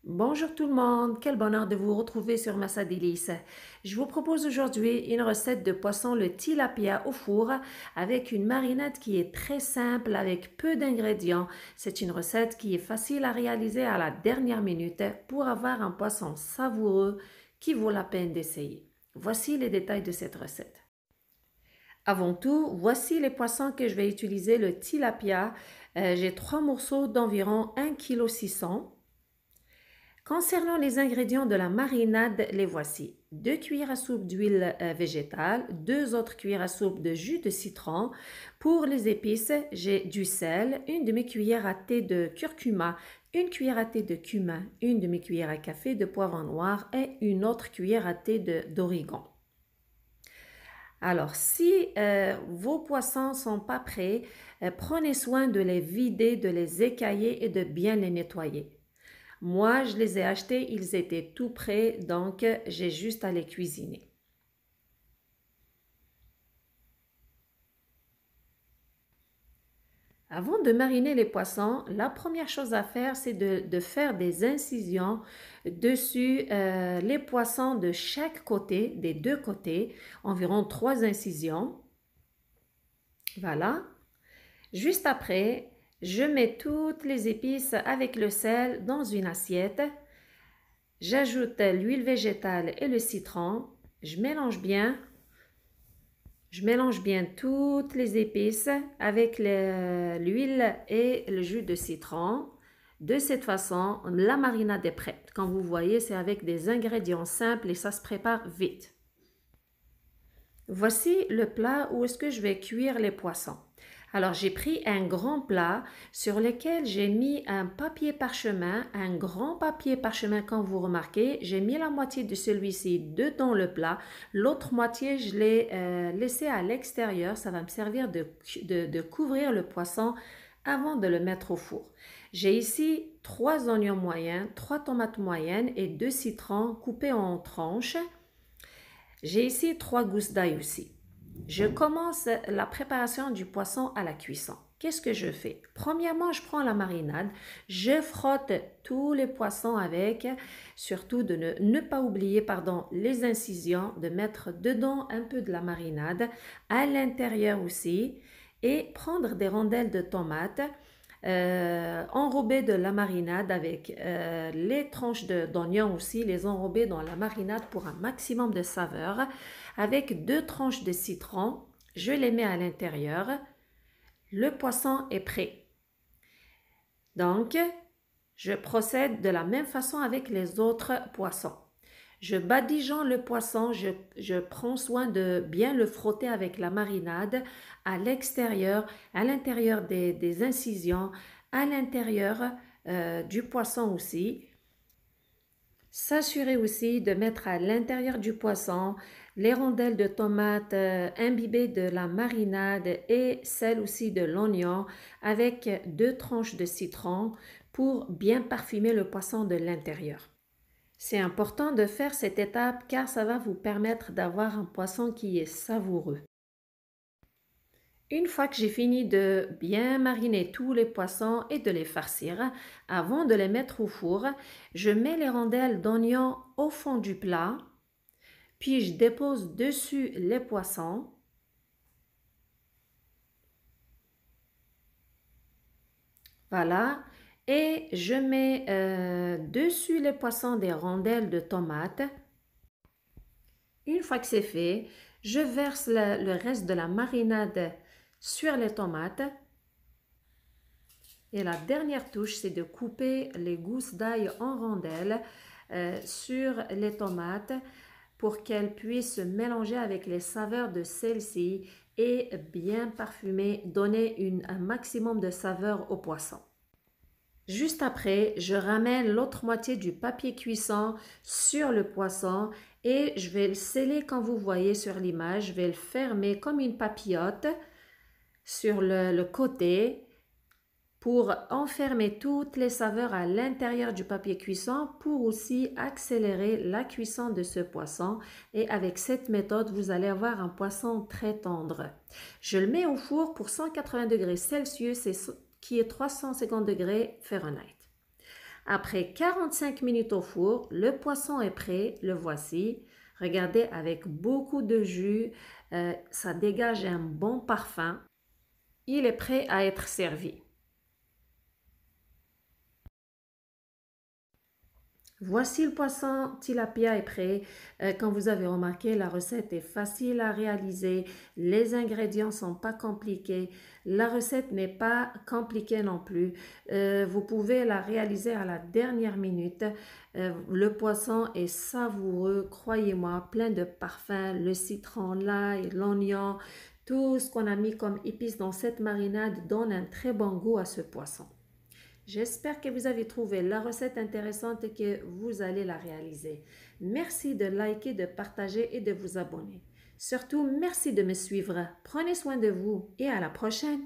Bonjour tout le monde, quel bonheur de vous retrouver sur Massa Délice. Je vous propose aujourd'hui une recette de poisson le tilapia au four avec une marinade qui est très simple avec peu d'ingrédients. C'est une recette qui est facile à réaliser à la dernière minute pour avoir un poisson savoureux qui vaut la peine d'essayer. Voici les détails de cette recette. Avant tout, voici les poissons que je vais utiliser, le tilapia. J'ai 3 morceaux d'environ 1,6 kg. Concernant les ingrédients de la marinade, les voici. 2 cuillères à soupe d'huile végétale, 2 autres cuillères à soupe de jus de citron. Pour les épices, j'ai du sel, une demi-cuillère à thé de curcuma, une cuillère à thé de cumin, une demi-cuillère à café de poivre noir et une autre cuillère à thé d'origan. Alors, si vos poissons ne sont pas prêts, prenez soin de les vider, de les écailler et de bien les nettoyer. Moi, je les ai achetés, ils étaient tout prêts, donc j'ai juste à les cuisiner. Avant de mariner les poissons, la première chose à faire, c'est de faire des incisions dessus les poissons de chaque côté, des deux côtés, environ 3 incisions. Voilà. Juste après, je mets toutes les épices avec le sel dans une assiette. J'ajoute l'huile végétale et le citron. Je mélange bien. Je mélange bien toutes les épices avec l'huile et le jus de citron. De cette façon, la marinade est prête. Comme vous voyez, c'est avec des ingrédients simples et ça se prépare vite. Voici le plat où est-ce que je vais cuire les poissons. Alors, j'ai pris un grand plat sur lequel j'ai mis un papier parchemin, un grand papier parchemin comme vous remarquez. J'ai mis la moitié de celui-ci dedans le plat. L'autre moitié, je l'ai laissé à l'extérieur. Ça va me servir de couvrir le poisson avant de le mettre au four. J'ai ici 3 oignons moyens, 3 tomates moyennes et 2 citrons coupés en tranches. J'ai ici 3 gousses d'ail aussi. Je commence la préparation du poisson à la cuisson. Qu'est-ce que je fais? Premièrement, je prends la marinade, je frotte tous les poissons avec, surtout de ne pas oublier les incisions, de mettre dedans un peu de la marinade, à l'intérieur aussi, et prendre des rondelles de tomates, enrober de la marinade avec les tranches d'oignon aussi, les enrober dans la marinade pour un maximum de saveur. Avec 2 tranches de citron, je les mets à l'intérieur. Le poisson est prêt. Donc, je procède de la même façon avec les autres poissons. Je badigeonne le poisson, je prends soin de bien le frotter avec la marinade à l'extérieur, à l'intérieur des incisions, à l'intérieur du poisson aussi. S'assurer aussi de mettre à l'intérieur du poisson les rondelles de tomates imbibées de la marinade et celles aussi de l'oignon avec 2 tranches de citron pour bien parfumer le poisson de l'intérieur. C'est important de faire cette étape car ça va vous permettre d'avoir un poisson qui est savoureux. Une fois que j'ai fini de bien mariner tous les poissons et de les farcir, avant de les mettre au four, je mets les rondelles d'oignon au fond du plat, puis je dépose dessus les poissons. Voilà. Et je mets dessus les poissons des rondelles de tomates. Une fois que c'est fait, je verse le reste de la marinade sur les tomates. Et la dernière touche, c'est de couper les gousses d'ail en rondelles sur les tomates pour qu'elles puissent se mélanger avec les saveurs de celles-ci et bien parfumer, donner un maximum de saveur au poisson. Juste après, je ramène l'autre moitié du papier cuisson sur le poisson et je vais le sceller comme vous voyez sur l'image. Je vais le fermer comme une papillote sur le côté pour enfermer toutes les saveurs à l'intérieur du papier cuisson pour aussi accélérer la cuisson de ce poisson. Et avec cette méthode, vous allez avoir un poisson très tendre. Je le mets au four pour 180 degrés Celsius qui est 350 degrés Fahrenheit. Après 45 minutes au four, le poisson est prêt, le voici. Regardez, avec beaucoup de jus, ça dégage un bon parfum. Il est prêt à être servi. Voici le poisson tilapia est prêt. Comme vous avez remarqué, la recette est facile à réaliser. Les ingrédients sont pas compliqués. La recette n'est pas compliquée non plus. Vous pouvez la réaliser à la dernière minute. Le poisson est savoureux, croyez-moi, plein de parfums, le citron, l'ail, l'oignon. Tout ce qu'on a mis comme épices dans cette marinade donne un très bon goût à ce poisson. J'espère que vous avez trouvé la recette intéressante et que vous allez la réaliser. Merci de liker, de partager et de vous abonner. Surtout, merci de me suivre. Prenez soin de vous et à la prochaine.